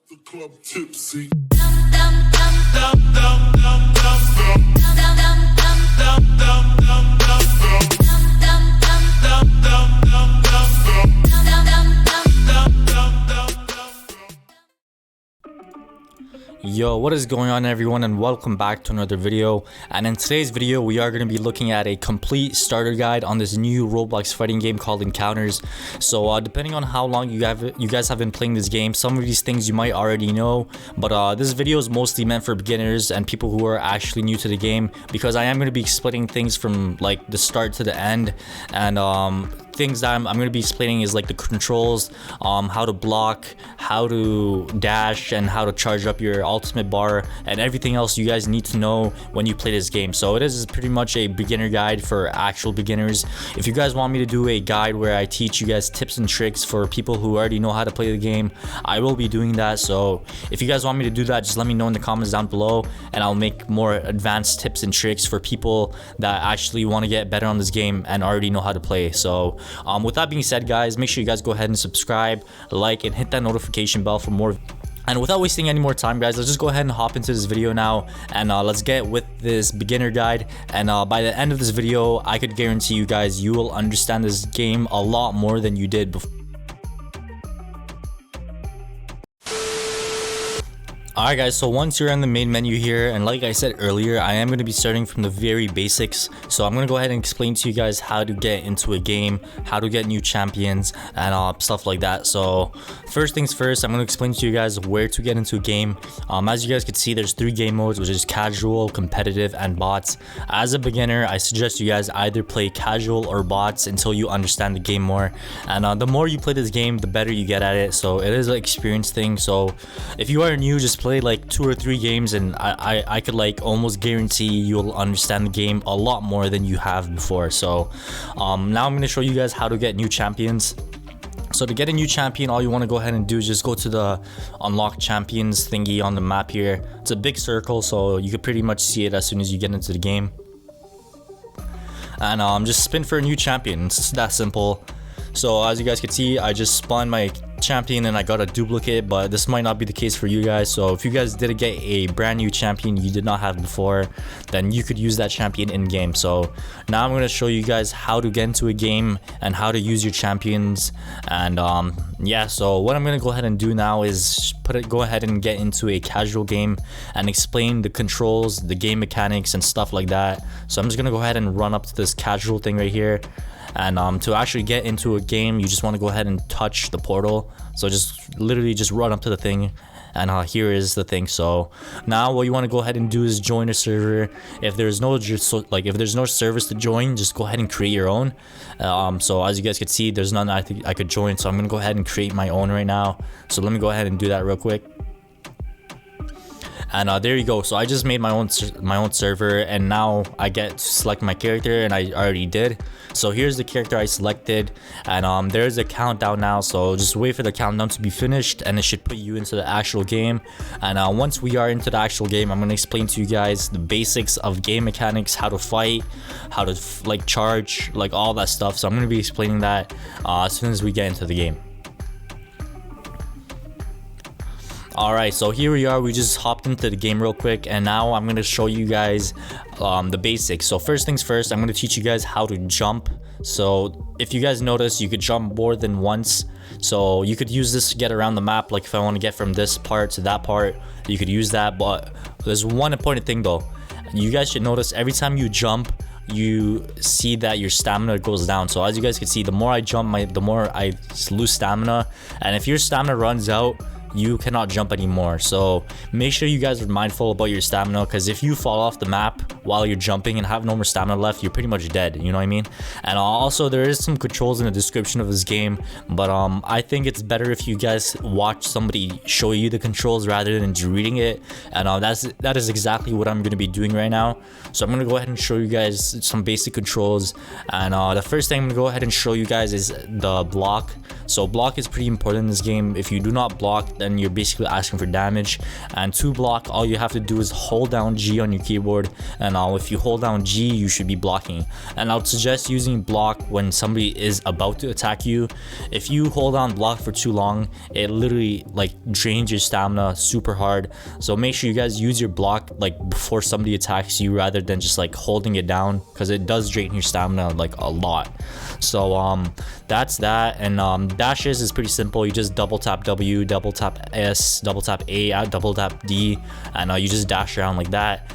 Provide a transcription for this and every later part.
The club tipsy. Yo, what is going on everyone, and welcome back to another video. And in today's video we are going to be looking at a complete starter guide on this new Roblox fighting game called Encounters. So depending on how long you guys have been playing this game, some of these things you might already know, but this video is mostly meant for beginners and people who are actually new to the game, because I am going to be explaining things from like the start to the end. And things that I'm going to be explaining is like the controls, how to block, how to dash, and how to charge up your ultimate bar, and everything else you guys need to know when you play this game. So it is pretty much a beginner guide for actual beginners. If you guys want me to do a guide where I teach you guys tips and tricks for people who already know how to play the game, I will be doing that. So if you guys want me to do that, just let me know in the comments down below, and I'll make more advanced tips and tricks for people that actually want to get better on this game and already know how to play. So with that being said, guys, make sure you guys go ahead and subscribe, like, and hit that notification bell for more. And without wasting any more time, guys, let's just go ahead and hop into this video now, and let's get with this beginner guide. And by the end of this video, I could guarantee you guys you will understand this game a lot more than you did before. Alright guys, so once you're in the main menu here, and like I said earlier, I am going to be starting from the very basics. So I'm going to go ahead and explain to you guys how to get into a game, how to get new champions, and stuff like that. So first things first, I'm going to explain to you guys where to get into a game. As you guys can see, there's 3 game modes, which is casual, competitive, and bots. As a beginner, I suggest you guys either play casual or bots until you understand the game more. And the more you play this game, the better you get at it. So it is an experience thing. So if you are new, just play like 2 or 3 games, and I could like almost guarantee you'll understand the game a lot more than you have before. So now I'm going to show you guys how to get new champions. So to get a new champion, all you want to go ahead and do is just go to the unlock champions thingy on the map here. It's a big circle, so you could pretty much see it as soon as you get into the game. And just spin for a new champion. It's that simple. So as you guys can see, I just spawned my champion and I got a duplicate, but this might not be the case for you guys. So if you guys did get a brand new champion you did not have before, then you could use that champion in game. So now I'm going to show you guys how to get into a game and how to use your champions. And yeah, so what I'm going to go ahead and do now is go ahead and get into a casual game and explain the controls, the game mechanics, and stuff like that. So I'm just going to go ahead and run up to this casual thing right here. And to actually get into a game, you just want to go ahead and touch the portal. So just literally just run up to the thing, and here is the thing. So now what you want to go ahead and do is join a server. If there's no servers to join, just go ahead and create your own. So as you guys can see, there's none I think I could join, so I'm gonna go ahead and create my own right now. So let me go ahead and do that real quick. And there you go. So I just made my own server, and now I get to select my character, and I already did. So here's the character I selected, and there's a countdown now. So just wait for the countdown to be finished, and it should put you into the actual game. And once we are into the actual game, I'm gonna explain to you guys the basics of game mechanics, how to fight, how to like charge, like all that stuff. So I'm gonna be explaining that as soon as we get into the game. Alright, so here we are. We just hopped into the game real quick, and now I'm going to show you guys the basics. So first things first, I'm going to teach you guys how to jump. So if you guys notice, you could jump more than once. So you could use this to get around the map. Like if I want to get from this part to that part, you could use that. But there's one important thing though. You guys should notice every time you jump, you see that your stamina goes down. So as you guys can see, the more I jump, the more I lose stamina. And if your stamina runs out, you cannot jump anymore. So make sure you guys are mindful about your stamina, because if you fall off the map while you're jumping and have no more stamina left, you're pretty much dead, you know what I mean? And also there is some controls in the description of this game, but I think it's better if you guys watch somebody show you the controls rather than just reading it. And that is exactly what I'm going to be doing right now. So I'm going to go ahead and show you guys some basic controls. And the first thing I'm going to go ahead and show you guys is the block. So block is pretty important in this game. If you do not block, then you're basically asking for damage. And to block, all you have to do is hold down G on your keyboard, and if you hold down G, you should be blocking. And I would suggest using block when somebody is about to attack you. If you hold down block for too long, it literally like drains your stamina super hard. So make sure you guys use your block like before somebody attacks you, rather than just like holding it down, because it does drain your stamina like a lot. So that's that. And dashes is pretty simple. You just double tap W, double tap S, double tap A, double tap D, and you just dash around like that.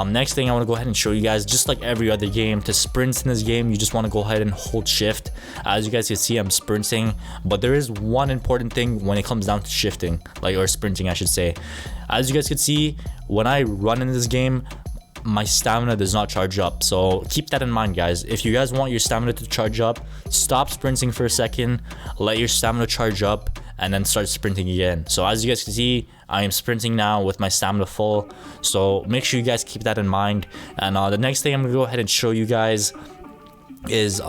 Next thing I want to go ahead and show you guys, just like every other game, to sprint in this game, you just want to go ahead and hold shift. As you guys can see, I'm sprinting, but there is one important thing when it comes down to shifting, or sprinting I should say. As you guys can see, when I run in this game, my stamina does not charge up. So keep that in mind, guys. If you guys want your stamina to charge up, stop sprinting for a second, let your stamina charge up, and then start sprinting again. So as you guys can see, I am sprinting now with my stamina full. So make sure you guys keep that in mind. And the next thing I'm gonna go ahead and show you guys is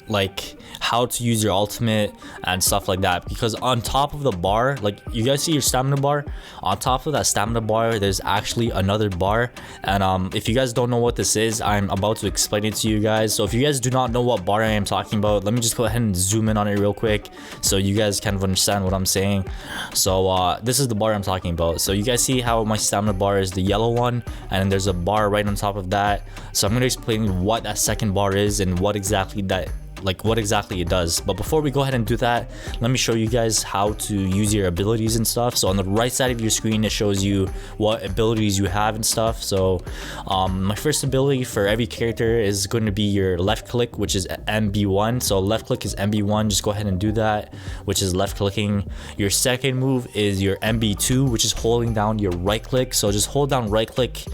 like how to use your ultimate and stuff like that, because on top of the bar, like you guys see your stamina bar, on top of that stamina bar there's actually another bar. And if you guys don't know what this is, I'm about to explain it to you guys. So if you guys do not know what bar I am talking about, let me just go ahead and zoom in on it real quick so you guys kind of understand what I'm saying. So this is the bar I'm talking about. So you guys see how my stamina bar is the yellow one, and then there's a bar right on top of that. So I'm going to explain what that second bar is and what exactly it does. But before we go ahead and do that, let me show you guys how to use your abilities and stuff. So on the right side of your screen, it shows you what abilities you have and stuff. So my first ability for every character is going to be your left click, which is MB1. So left click is MB1, just go ahead and do that, which is left clicking. Your second move is your MB2, which is holding down your right click. So just hold down right click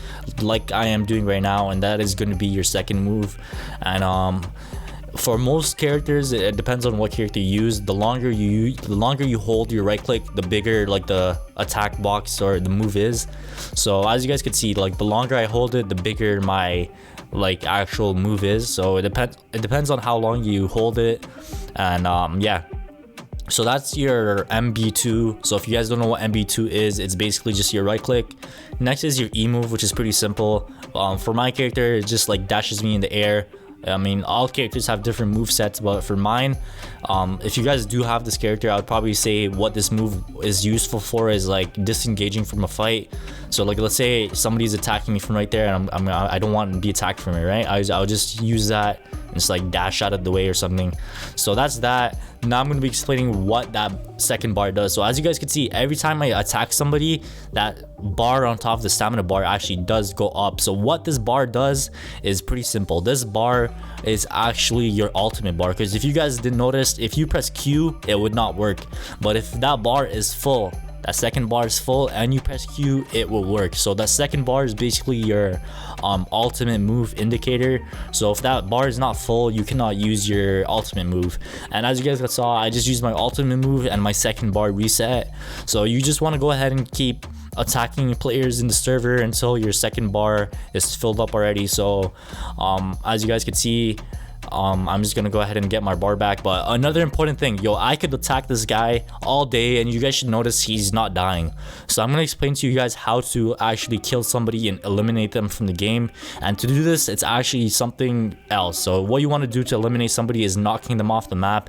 like I am doing right now, and that is going to be your second move. And for most characters, it depends on what character you use. The longer you hold your right click, the bigger like the attack box or the move is. So as you guys can see, like the longer I hold it, the bigger my like actual move is. So it depends on how long you hold it. And yeah, so that's your MB2. So if you guys don't know what MB2 is, it's basically just your right click. Next is your E move, which is pretty simple. For my character, it just like dashes me in the air. I mean, all characters have different move sets, but for mine, if you guys do have this character, I would probably say what this move is useful for is like disengaging from a fight. So like, let's say somebody's attacking me from right there, and I don't want to be attacked from it, right? I'll just use that and just like dash out of the way or something. So that's that. Now I'm going to be explaining what that second bar does. So as you guys can see, every time I attack somebody, that bar on top of the stamina bar actually does go up. So what this bar does is pretty simple. This bar is actually your ultimate bar, because if you guys didn't notice, if you press Q, it would not work. But if that bar is full, that second bar is full, and you press Q, it will work. So that second bar is basically your ultimate move indicator. So if that bar is not full, you cannot use your ultimate move. And as you guys saw, I just used my ultimate move and my second bar reset. So you just want to go ahead and keep attacking players in the server until your second bar is filled up already. So as you guys can see, I'm just gonna go ahead and get my bar back. But another important thing, I could attack this guy all day and you guys should notice he's not dying. So I'm gonna explain to you guys how to actually kill somebody and eliminate them from the game. And to do this, it's actually something else. So what you want to do to eliminate somebody is knocking them off the map.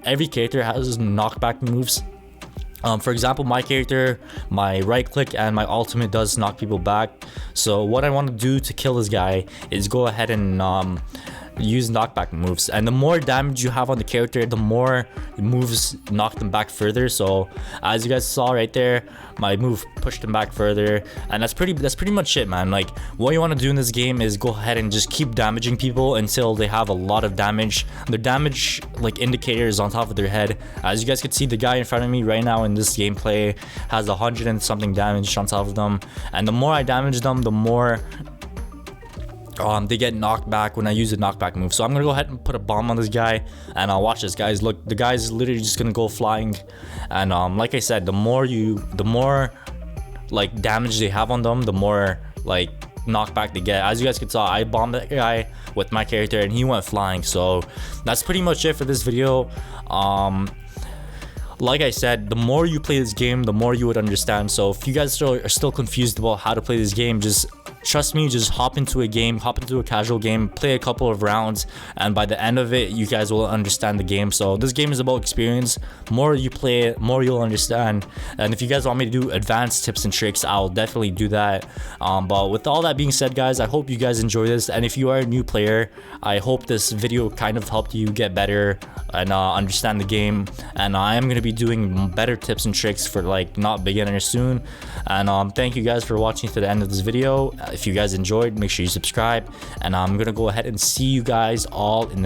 Every character has knockback moves. For example, my character, my right click and my ultimate does knock people back. So what I want to do to kill this guy is go ahead and use knockback moves, and the more damage you have on the character, the more moves knock them back further. So as you guys saw right there, my move pushed them back further, and that's pretty much it, man. Like, what you want to do in this game is go ahead and just keep damaging people until they have a lot of damage. Their damage like indicator is on top of their head. As you guys can see, the guy in front of me right now in this gameplay has 100 and something damage on top of them, and the more I damage them, the more they get knocked back when I use a knockback move. So I'm gonna go ahead and put a bomb on this guy, and I'll watch this, guys. Look, the guy's literally just gonna go flying. And like I said, the more like damage they have on them, the more like knockback they get. As you guys can tell, I bombed that guy with my character and he went flying. So that's pretty much it for this video. like I said, the more you play this game, the more you would understand. So if you guys are still confused about how to play this game, just trust me, just hop into a casual game, play a couple of rounds, and by the end of it, you guys will understand the game. So this game is about experience. More you play it, more you'll understand. And if you guys want me to do advanced tips and tricks, I'll definitely do that. But with all that being said, guys, I hope you guys enjoy this. And if you are a new player, I hope this video kind of helped you get better and understand the game. And I am going to be doing better tips and tricks for like not beginners soon. And thank you guys for watching to the end of this video. If you guys enjoyed, make sure you subscribe, and I'm gonna go ahead and see you guys all in the